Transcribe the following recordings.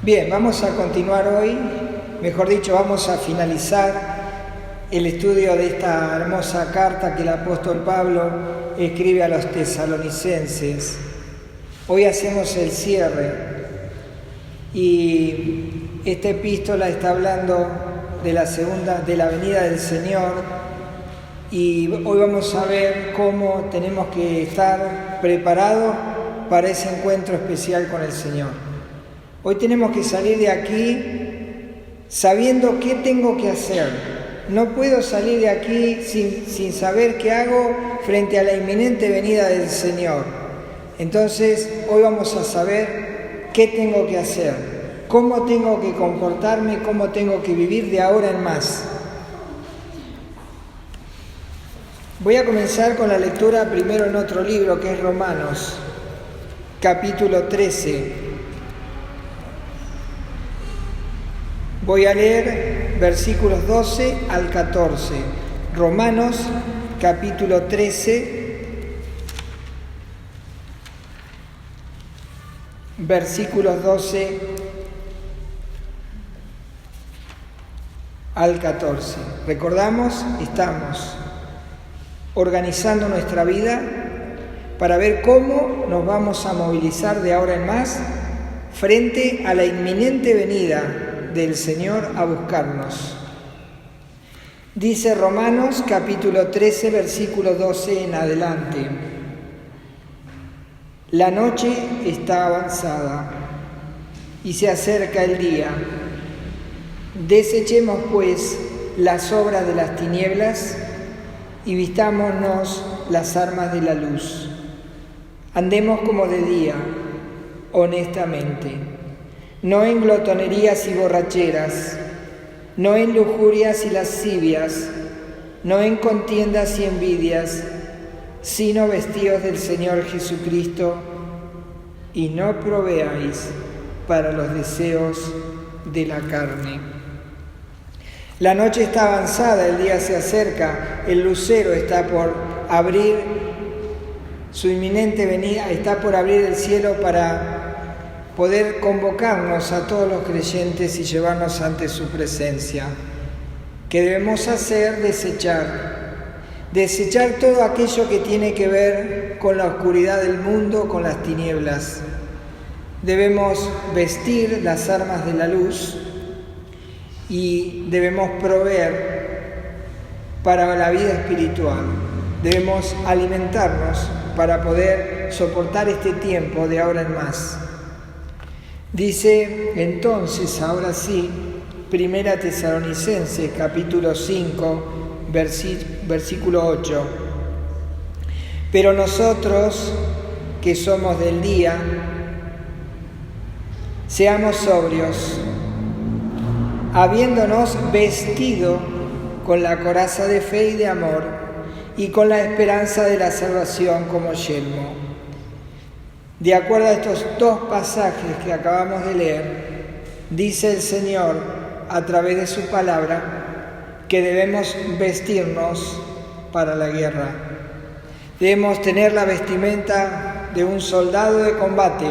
Bien, vamos a continuar hoy, mejor dicho, vamos a finalizar el estudio de esta hermosa carta que el apóstol Pablo escribe a los tesalonicenses. Hoy hacemos el cierre y esta epístola está hablando de la venida del Señor, y hoy vamos a ver cómo tenemos que estar preparados para ese encuentro especial con el Señor. Hoy tenemos que salir de aquí sabiendo qué tengo que hacer. No puedo salir de aquí sin saber qué hago frente a la inminente venida del Señor. Entonces, hoy vamos a saber qué tengo que hacer, cómo tengo que comportarme, cómo tengo que vivir de ahora en más. Voy a comenzar con la lectura primero en otro libro, que es Romanos, capítulo 13. Voy a leer versículos 12 al 14. Romanos, capítulo 13, versículos 12 al 14. Recordamos, estamos organizando nuestra vida para ver cómo nos vamos a movilizar de ahora en más frente a la inminente venida del Señor a buscarnos. Dice Romanos capítulo 13, versículo 12 en adelante: La noche está avanzada y se acerca el día. Desechemos pues las obras de las tinieblas y vistámonos las armas de la luz. Andemos como de día, honestamente, no en glotonerías y borracheras, no en lujurias y lascivias, no en contiendas y envidias, sino vestidos del Señor Jesucristo, y no proveáis para los deseos de la carne. La noche está avanzada, el día se acerca, el lucero está por abrir su inminente venida, está por abrir el cielo para poder convocarnos a todos los creyentes y llevarnos ante su presencia. ¿Qué debemos hacer? Desechar todo aquello que tiene que ver con la oscuridad del mundo, con las tinieblas. Debemos vestir las armas de la luz y debemos proveer para la vida espiritual. Debemos alimentarnos para poder soportar este tiempo de ahora en más. Dice entonces, ahora sí, Primera Tesalonicenses, capítulo 5, versículo 8. Pero nosotros, que somos del día, seamos sobrios, habiéndonos vestido con la coraza de fe y de amor, y con la esperanza de la salvación como yelmo. De acuerdo a estos dos pasajes que acabamos de leer, dice el Señor a través de su palabra que debemos vestirnos para la guerra. Debemos tener la vestimenta de un soldado de combate.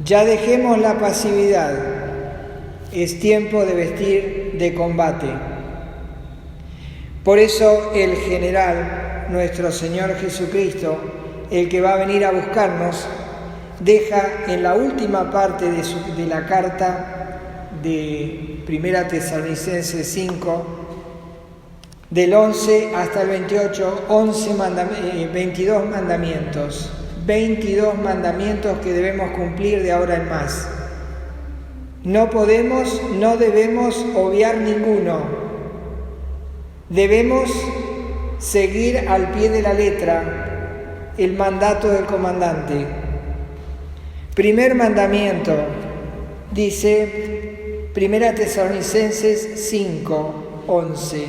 Ya dejemos la pasividad. Es tiempo de vestir de combate. Por eso el general, nuestro Señor Jesucristo, el que va a venir a buscarnos, deja en la última parte de la carta de Primera Tesalonicenses 5, del 11 hasta el 28, 22 mandamientos. 22 mandamientos que debemos cumplir de ahora en más. No debemos obviar ninguno. Debemos seguir al pie de la letra el mandato del comandante. Primer mandamiento, dice Primera Tesalonicenses 5, 11.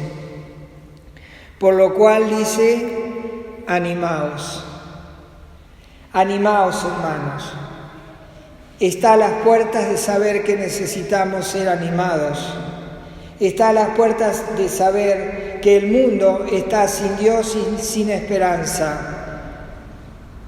Por lo cual dice, animaos. Animaos, hermanos. Está a las puertas de saber que necesitamos ser animados. Está a las puertas de saber que el mundo está sin Dios y sin esperanza.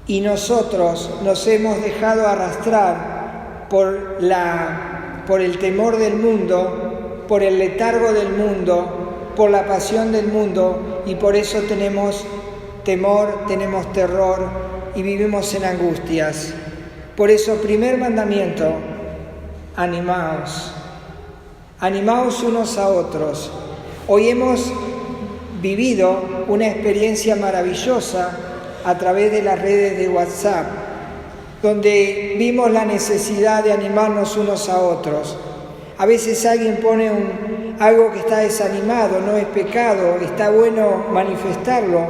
Y nosotros nos hemos dejado arrastrar por el temor del mundo, por el letargo del mundo, por la pasión del mundo, y por eso tenemos temor, tenemos terror y vivimos en angustias. Por eso, primer mandamiento, animaos. Animaos unos a otros. Hoy hemos vivido una experiencia maravillosa a través de las redes de WhatsApp, donde vimos la necesidad de animarnos unos a otros. A veces alguien pone algo que está desanimado, no es pecado, está bueno manifestarlo,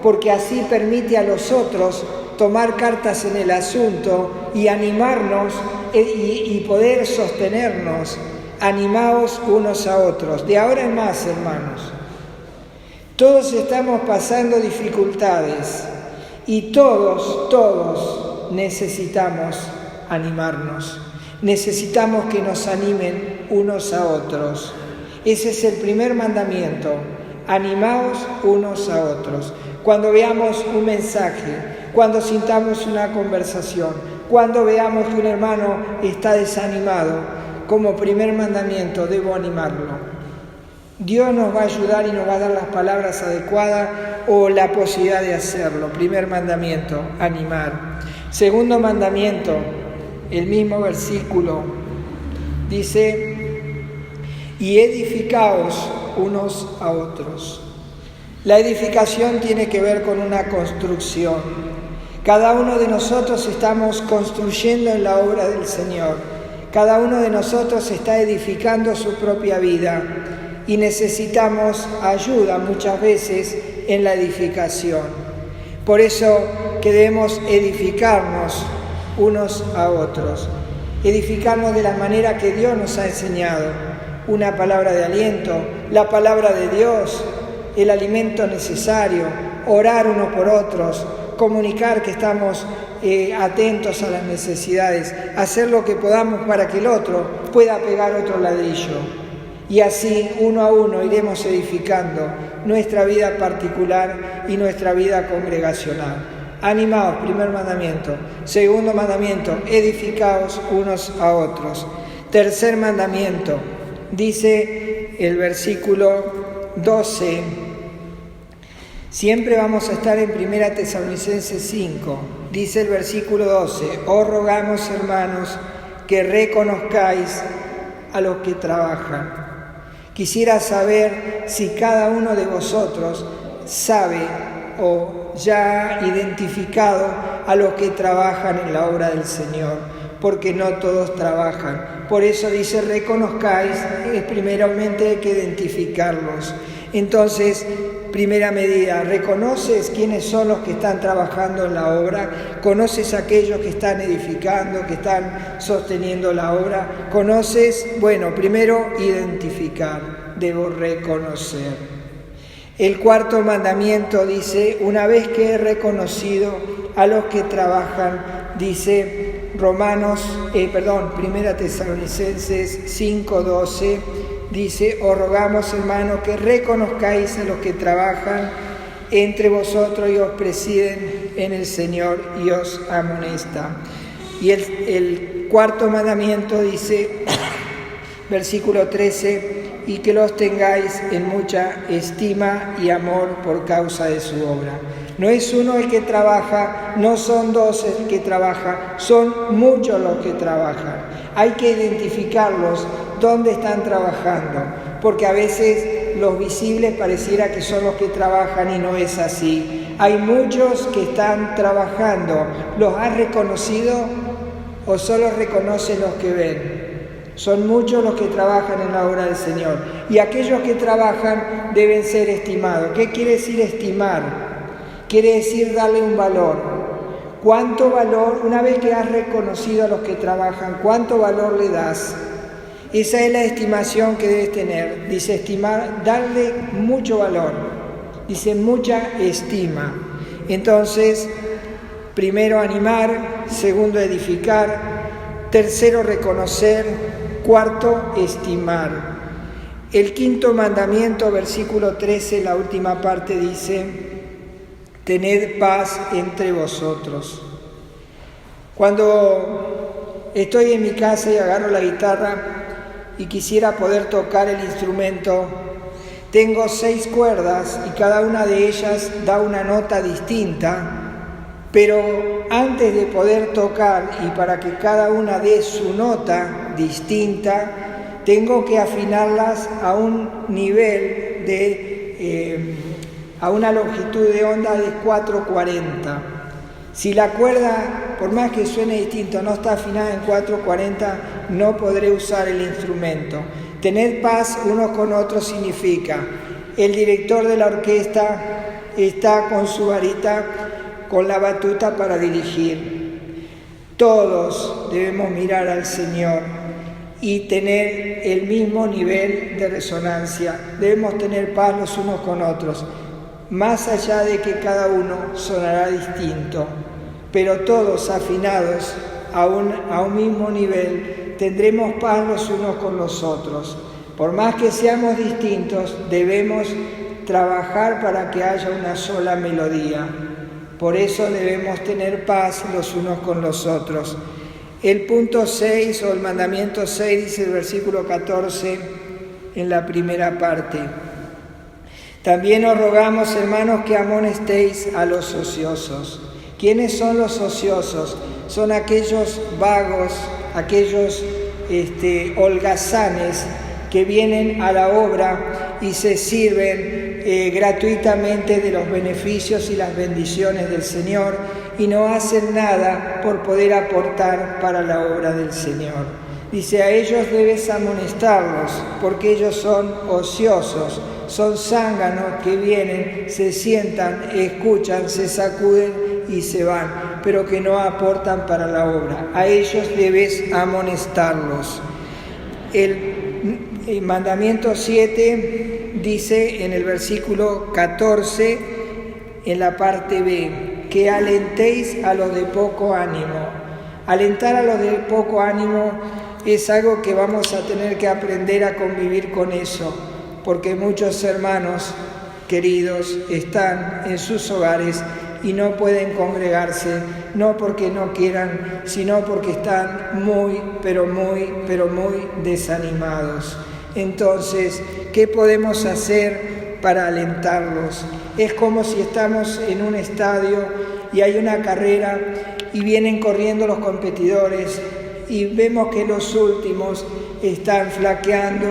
porque así permite a los otros tomar cartas en el asunto y animarnos y poder sostenernos. Animaos unos a otros. De ahora en más, hermanos, todos estamos pasando dificultades y todos necesitamos animarnos. Necesitamos que nos animen unos a otros. Ese es el primer mandamiento. Animaos unos a otros. Cuando veamos un mensaje, cuando sintamos una conversación, cuando veamos que un hermano está desanimado, como primer mandamiento debo animarlo. Dios nos va a ayudar y nos va a dar las palabras adecuadas o la posibilidad de hacerlo. Primer mandamiento, animar. Segundo mandamiento, el mismo versículo, dice, y edificaos unos a otros. La edificación tiene que ver con una construcción. Cada uno de nosotros estamos construyendo en la obra del Señor. Cada uno de nosotros está edificando su propia vida y necesitamos ayuda muchas veces en la edificación. Por eso que debemos edificarnos unos a otros, edificarnos de la manera que Dios nos ha enseñado, una palabra de aliento, la palabra de Dios, el alimento necesario, orar unos por otros, comunicar que estamos atentos a las necesidades, hacer lo que podamos para que el otro pueda pegar otro ladrillo. Y así, uno a uno, iremos edificando nuestra vida particular y nuestra vida congregacional. Animaos, primer mandamiento. Segundo mandamiento, edificaos unos a otros. Tercer mandamiento, dice el versículo 12. Siempre vamos a estar en 1 Tesalonicenses 5. Dice el versículo 12, os rogamos, hermanos, que reconozcáis a los que trabajan. Quisiera saber si cada uno de vosotros sabe o ya ha identificado a los que trabajan en la obra del Señor, porque no todos trabajan. Por eso dice, reconozcáis, es primeramente hay que identificarlos. Entonces, primera medida, ¿reconoces quiénes son los que están trabajando en la obra? ¿Conoces a aquellos que están edificando, que están sosteniendo la obra? ¿Conoces? Bueno, primero identificar, debo reconocer. El cuarto mandamiento dice, una vez que he reconocido a los que trabajan, dice 1 Tesalonicenses 5:12, dice, os rogamos, hermanos, que reconozcáis a los que trabajan entre vosotros y os presiden en el Señor y os amonestan. Y el cuarto mandamiento dice, versículo 13, y que los tengáis en mucha estima y amor por causa de su obra. No es uno el que trabaja, no son dos el que trabaja, son muchos los que trabajan. Hay que identificarlos dónde están trabajando, porque a veces los visibles pareciera que son los que trabajan y no es así. Hay muchos que están trabajando. ¿Los has reconocido o solo reconoces los que ven? Son muchos los que trabajan en la obra del Señor. Y aquellos que trabajan deben ser estimados. ¿Qué quiere decir estimar? Quiere decir darle un valor. ¿Cuánto valor, una vez que has reconocido a los que trabajan, cuánto valor le das? Esa es la estimación que debes tener. Dice estimar, darle mucho valor. Dice mucha estima. Entonces, primero animar, segundo edificar, tercero reconocer, cuarto estimar. El quinto mandamiento, versículo 13, la última parte dice, tened paz entre vosotros. Cuando estoy en mi casa y agarro la guitarra y quisiera poder tocar el instrumento. Tengo 6 cuerdas y cada una de ellas da una nota distinta, pero antes de poder tocar y para que cada una dé su nota distinta, tengo que afinarlas a un nivel a una longitud de onda de 440. Si la cuerda, por más que suene distinto, no está afinada en 440, no podré usar el instrumento. Tener paz unos con otros significa, el director de la orquesta está con su varita, con la batuta para dirigir. Todos debemos mirar al Señor y tener el mismo nivel de resonancia. Debemos tener paz los unos con otros, más allá de que cada uno sonará distinto, pero todos afinados a un mismo nivel, tendremos paz los unos con los otros. Por más que seamos distintos, debemos trabajar para que haya una sola melodía. Por eso debemos tener paz los unos con los otros. El punto 6 o el mandamiento 6 dice el versículo 14 en la primera parte. También os rogamos, hermanos, que amonestéis a los ociosos. ¿Quiénes son los ociosos? Son aquellos vagos, aquellos holgazanes que vienen a la obra y se sirven gratuitamente de los beneficios y las bendiciones del Señor y no hacen nada por poder aportar para la obra del Señor. Dice, a ellos debes amonestarlos porque ellos son ociosos, son zánganos que vienen, se sientan, escuchan, se sacuden y se van, pero que no aportan para la obra. A ellos debes amonestarlos. El mandamiento 7 dice en el versículo 14, en la parte B, que alentéis a los de poco ánimo. Alentar a los de poco ánimo es algo que vamos a tener que aprender a convivir con eso, porque muchos hermanos queridos están en sus hogares y no pueden congregarse, no porque no quieran, sino porque están muy desanimados. Entonces, ¿qué podemos hacer para alentarlos? Es como si estamos en un estadio y hay una carrera y vienen corriendo los competidores y vemos que los últimos están flaqueando,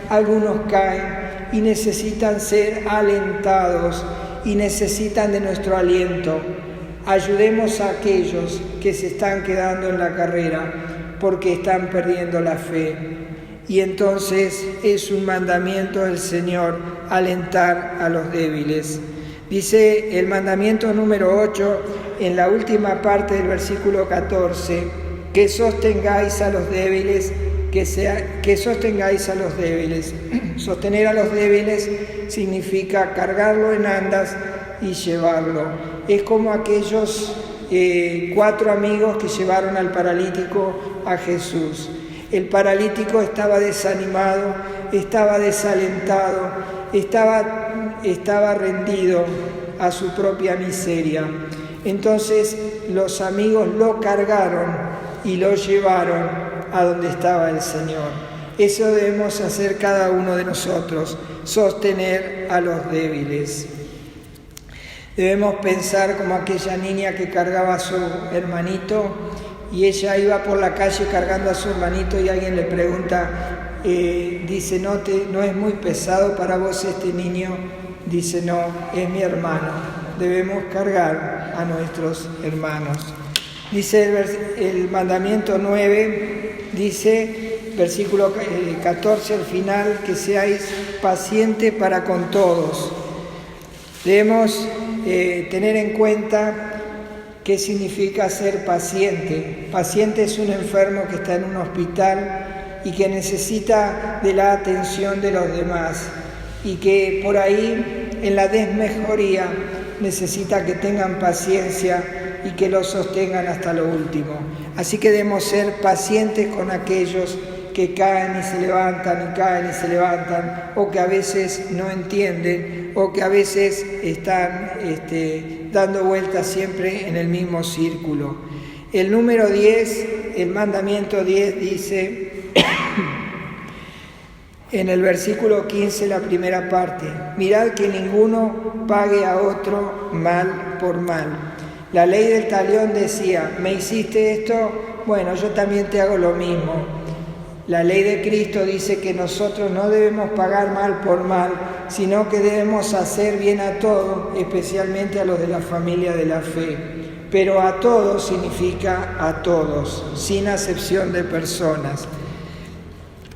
algunos caen y necesitan ser alentados y necesitan de nuestro aliento. Ayudemos a aquellos que se están quedando en la carrera porque están perdiendo la fe. Y entonces es un mandamiento del Señor alentar a los débiles. Dice el mandamiento número 8 en la última parte del versículo 14, que sostengáis a los débiles, que sostengáis a los débiles. Sostener a los débiles significa cargarlo en andas y llevarlo. Es como aquellos 4 amigos que llevaron al paralítico a Jesús. El paralítico estaba desanimado, estaba desalentado, estaba rendido a su propia miseria. Entonces los amigos lo cargaron y lo llevaron a donde estaba el Señor. Eso debemos hacer cada uno de nosotros, sostener a los débiles. Debemos pensar como aquella niña que cargaba a su hermanito y ella iba por la calle cargando a su hermanito y alguien le pregunta, dice, ¿no es muy pesado para vos este niño? Dice, no, es mi hermano. Debemos cargar a nuestros hermanos. Dice el mandamiento 9, dice, versículo 14 al final, que seáis pacientes para con todos. Debemos tener en cuenta qué significa ser paciente. Paciente es un enfermo que está en un hospital y que necesita de la atención de los demás y que por ahí en la desmejoría necesita que tengan paciencia y que lo sostengan hasta lo último. Así que debemos ser pacientes con aquellos que caen y se levantan y caen y se levantan, o que a veces no entienden, o que a veces están dando vueltas siempre en el mismo círculo. El número 10 el mandamiento 10 dice, en el versículo 15, la primera parte, mirad que ninguno pague a otro mal por mal. La ley del talión decía, me hiciste esto, bueno, yo también te hago lo mismo. La ley de Cristo dice que nosotros no debemos pagar mal por mal, sino que debemos hacer bien a todos, especialmente a los de la familia de la fe. Pero a todos significa a todos, sin acepción de personas.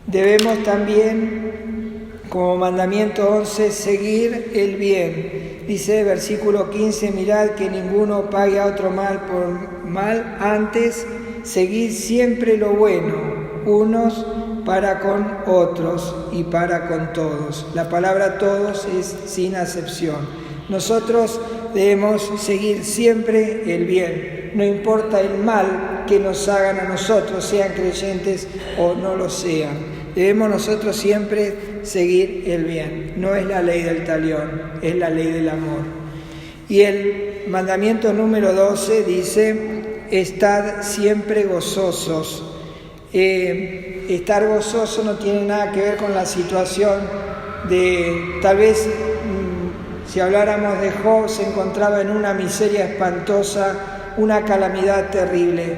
Debemos también, como mandamiento 11, seguir el bien. Dice versículo 15, mirad que ninguno pague a otro mal por mal, antes seguid siempre lo bueno, unos para con otros y para con todos. La palabra todos es sin acepción. Nosotros debemos seguir siempre el bien, no importa el mal que nos hagan a nosotros, sean creyentes o no lo sean. Debemos nosotros siempre seguir el bien. No es la ley del talión, es la ley del amor. Y el mandamiento número 12 dice, estad siempre gozosos. Estar gozoso no tiene nada que ver con la situación de, tal vez, si habláramos de Job, se encontraba en una miseria espantosa, una calamidad terrible,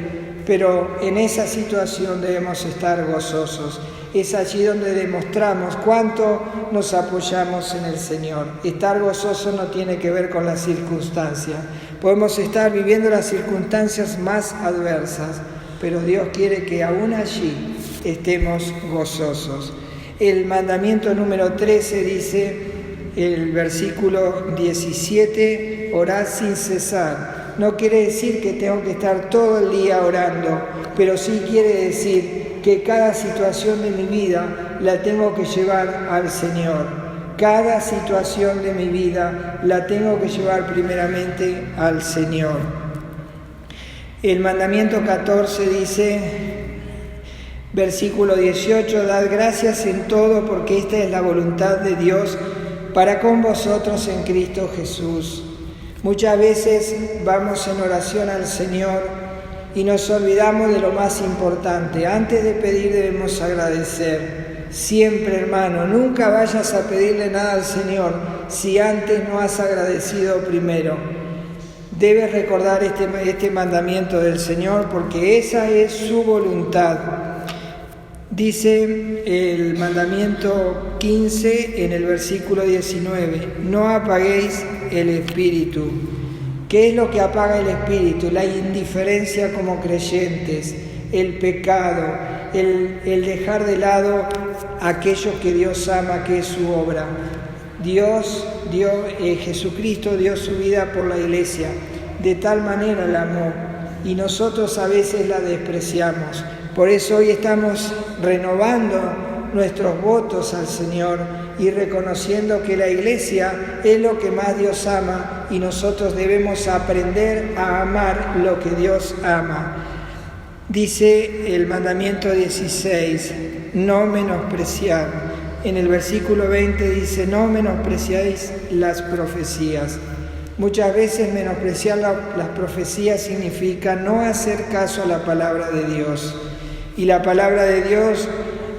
pero en esa situación debemos estar gozosos. Es allí donde demostramos cuánto nos apoyamos en el Señor. Estar gozoso no tiene que ver con las circunstancias. Podemos estar viviendo las circunstancias más adversas, pero Dios quiere que aún allí estemos gozosos. El mandamiento número 13 dice, el versículo 17, orad sin cesar. No quiere decir que tengo que estar todo el día orando, pero sí quiere decir que cada situación de mi vida la tengo que llevar al Señor. Cada situación de mi vida la tengo que llevar primeramente al Señor. El mandamiento 14 dice, versículo 18, dad gracias en todo porque esta es la voluntad de Dios para con vosotros en Cristo Jesús. Muchas veces vamos en oración al Señor y nos olvidamos de lo más importante. Antes de pedir debemos agradecer. Siempre, hermano, nunca vayas a pedirle nada al Señor si antes no has agradecido primero. Debes recordar este mandamiento del Señor porque esa es su voluntad. Dice el mandamiento 15 en el versículo 19, no apaguéis el espíritu. ¿Qué es lo que apaga el espíritu? La indiferencia como creyentes, el pecado, el dejar de lado aquello que Dios ama, que es su obra. Jesucristo dio su vida por la iglesia, de tal manera la amó, y nosotros a veces la despreciamos. Por eso hoy estamos renovando nuestros votos al Señor y reconociendo que la iglesia es lo que más Dios ama y nosotros debemos aprender a amar lo que Dios ama. Dice el mandamiento 16, no menospreciar. En el versículo 20 dice, no menospreciáis las profecías. Muchas veces menospreciar las profecías significa no hacer caso a la palabra de Dios. Y la palabra de Dios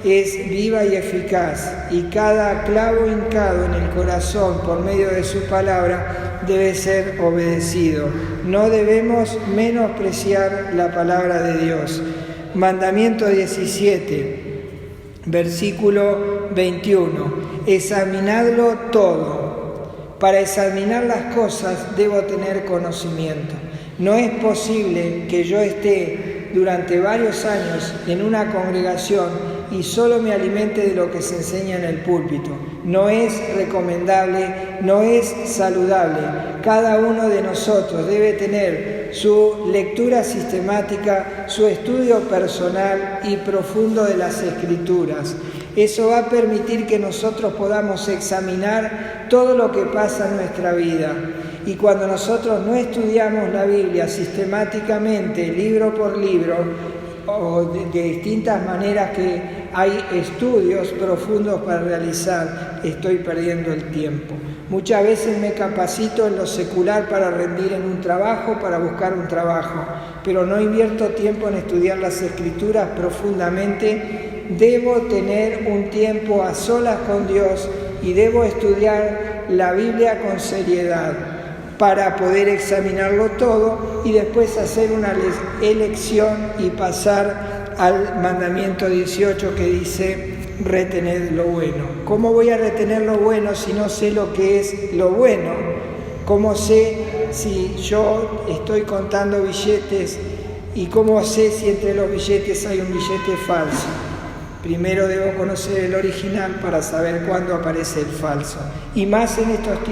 es viva y eficaz, y cada clavo hincado en el corazón por medio de su palabra debe ser obedecido. No debemos menospreciar la palabra de Dios. Mandamiento 17, versículo 21. Examinadlo todo. Para examinar las cosas debo tener conocimiento. No es posible que yo esté durante varios años en una congregación y solo me alimente de lo que se enseña en el púlpito. No es recomendable, no es saludable. Cada uno de nosotros debe tener su lectura sistemática, su estudio personal y profundo de las Escrituras. Eso va a permitir que nosotros podamos examinar todo lo que pasa en nuestra vida. Y cuando nosotros no estudiamos la Biblia sistemáticamente, libro por libro, de distintas maneras que hay estudios profundos para realizar, estoy perdiendo el tiempo. Muchas veces me capacito en lo secular para rendir en un trabajo, para buscar un trabajo, pero no invierto tiempo en estudiar las Escrituras profundamente. Debo tener un tiempo a solas con Dios y debo estudiar la Biblia con seriedad para poder examinarlo todo y después hacer una elección y pasar al mandamiento 18 que dice: retened lo bueno. ¿Cómo voy a retener lo bueno si no sé lo que es lo bueno? ¿Cómo sé si yo estoy contando billetes y cómo sé si entre los billetes hay un billete falso? Primero debo conocer el original para saber cuándo aparece el falso. Y más en estos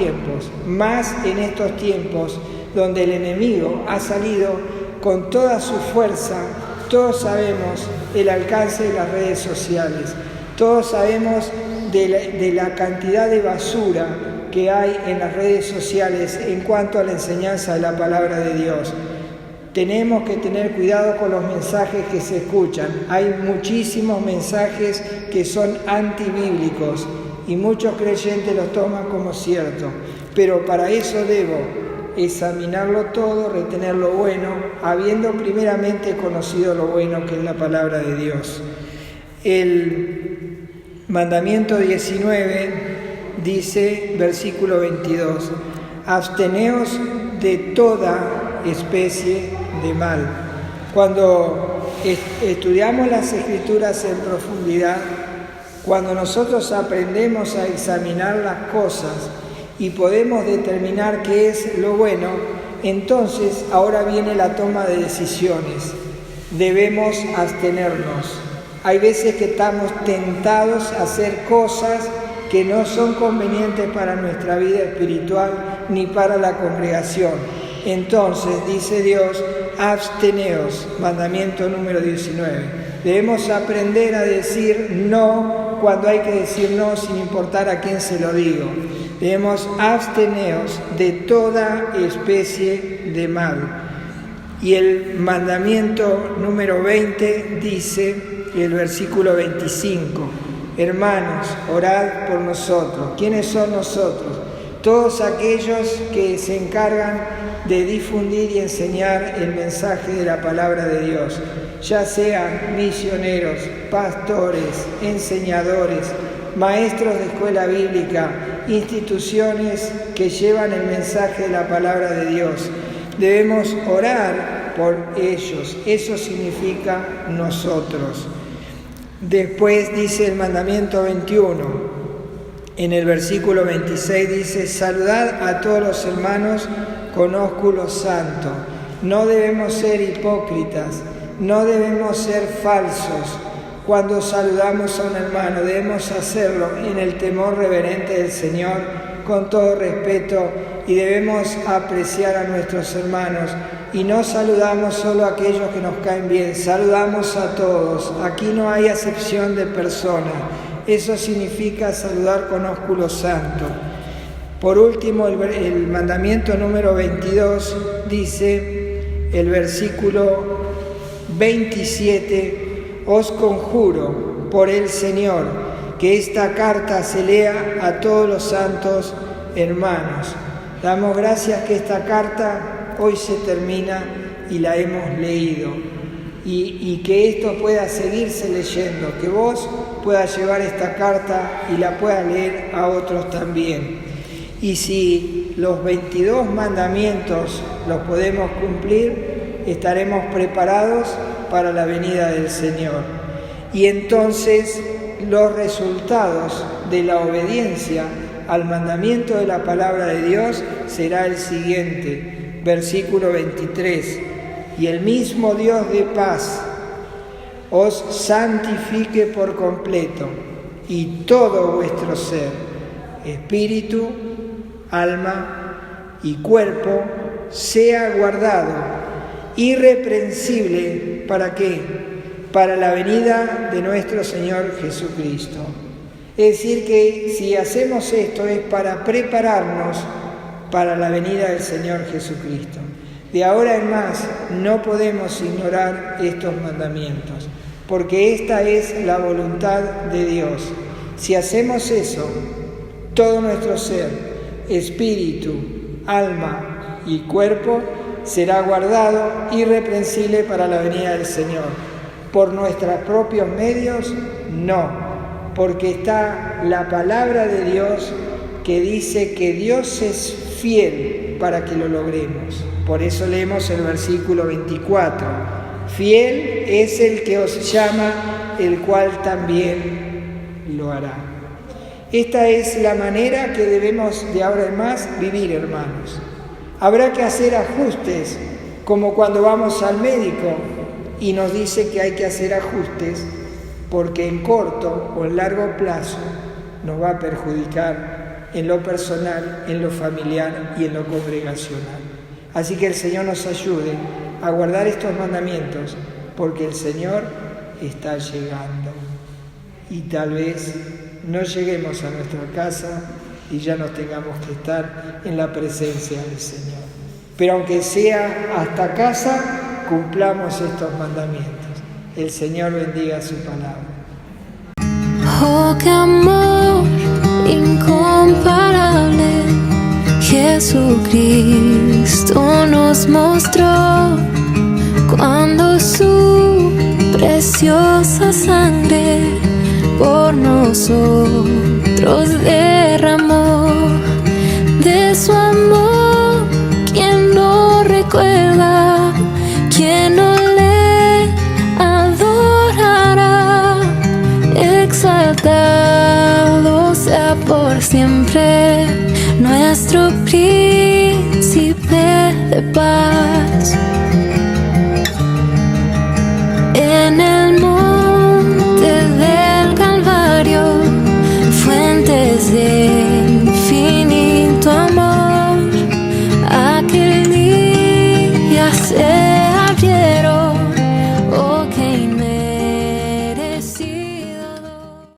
tiempos donde el enemigo ha salido con toda su fuerza. Todos sabemos el alcance de las redes sociales. Todos sabemos de la cantidad de basura que hay en las redes sociales en cuanto a la enseñanza de la palabra de Dios. Tenemos que tener cuidado con los mensajes que se escuchan. Hay muchísimos mensajes que son antibíblicos y muchos creyentes los toman como cierto. Pero para eso debo examinarlo todo, retener lo bueno, habiendo primeramente conocido lo bueno que es la palabra de Dios. El mandamiento 19 dice, versículo 22, absteneos de toda especie de mal. Cuando estudiamos las Escrituras en profundidad, cuando nosotros aprendemos a examinar las cosas y podemos determinar qué es lo bueno, entonces ahora viene la toma de decisiones. Debemos abstenernos. Hay veces que estamos tentados a hacer cosas que no son convenientes para nuestra vida espiritual ni para la congregación. Entonces, dice Dios, absteneos, mandamiento número 19. Debemos aprender a decir no cuando hay que decir no, sin importar a quién se lo digo. Debemos absteneos de toda especie de mal. Y el mandamiento número 20 dice, el versículo 25, hermanos, orad por nosotros. ¿Quiénes son nosotros? Todos aquellos que se encargan de difundir y enseñar el mensaje de la palabra de Dios, ya sean misioneros, pastores, enseñadores, maestros de escuela bíblica, instituciones que llevan el mensaje de la palabra de Dios. Debemos orar por ellos, eso significa nosotros. Después dice el mandamiento 21, en el versículo 26 dice, saludad a todos los hermanos con ósculo santo. No debemos ser hipócritas, no debemos ser falsos. Cuando saludamos a un hermano debemos hacerlo en el temor reverente del Señor, con todo respeto, y debemos apreciar a nuestros hermanos. Y no saludamos solo a aquellos que nos caen bien, saludamos a todos. Aquí no hay acepción de persona. Eso significa saludar con ósculo santo. Por último, el mandamiento número 22 dice, el versículo 27, os conjuro por el Señor que esta carta se lea a todos los santos hermanos. Damos gracias que esta carta hoy se termina y la hemos leído. Y que esto pueda seguirse leyendo, que vos puedas llevar esta carta y la puedas leer a otros también. Y si los 22 mandamientos los podemos cumplir, estaremos preparados para la venida del Señor. Y entonces los resultados de la obediencia al mandamiento de la palabra de Dios será el siguiente, versículo 23. Y el mismo Dios de paz os santifique por completo, y todo vuestro ser, espíritu, alma y cuerpo, sea guardado irreprensible. ¿Para qué? Para la venida de nuestro Señor Jesucristo. Es decir, que si hacemos esto es para prepararnos para la venida del Señor Jesucristo. De ahora en más no podemos ignorar estos mandamientos, porque esta es la voluntad de Dios. Si hacemos eso, todo nuestro ser, espíritu, alma y cuerpo será guardado irreprensible para la venida del Señor. Por nuestros propios medios, no, porque está la palabra de Dios que dice que Dios es fiel para que lo logremos. Por eso leemos el versículo 24. Fiel es el que os llama, el cual también lo hará. Esta es la manera que debemos de ahora en más vivir, hermanos. Habrá que hacer ajustes, como cuando vamos al médico y nos dice que hay que hacer ajustes, porque en corto o en largo plazo nos va a perjudicar en lo personal, en lo familiar y en lo congregacional. Así que el Señor nos ayude a guardar estos mandamientos, porque el Señor está llegando. Y tal vez no lleguemos a nuestra casa y ya nos tengamos que estar en la presencia del Señor. Pero aunque sea hasta casa, cumplamos estos mandamientos. El Señor bendiga su palabra. Oh, qué amor incomparable, Jesucristo nos mostró cuando su preciosa sangre por nosotros derramó. De su amor, ¿quién no recuerda? ¿Quién no le adorará? Exaltado sea por siempre nuestro príncipe de paz.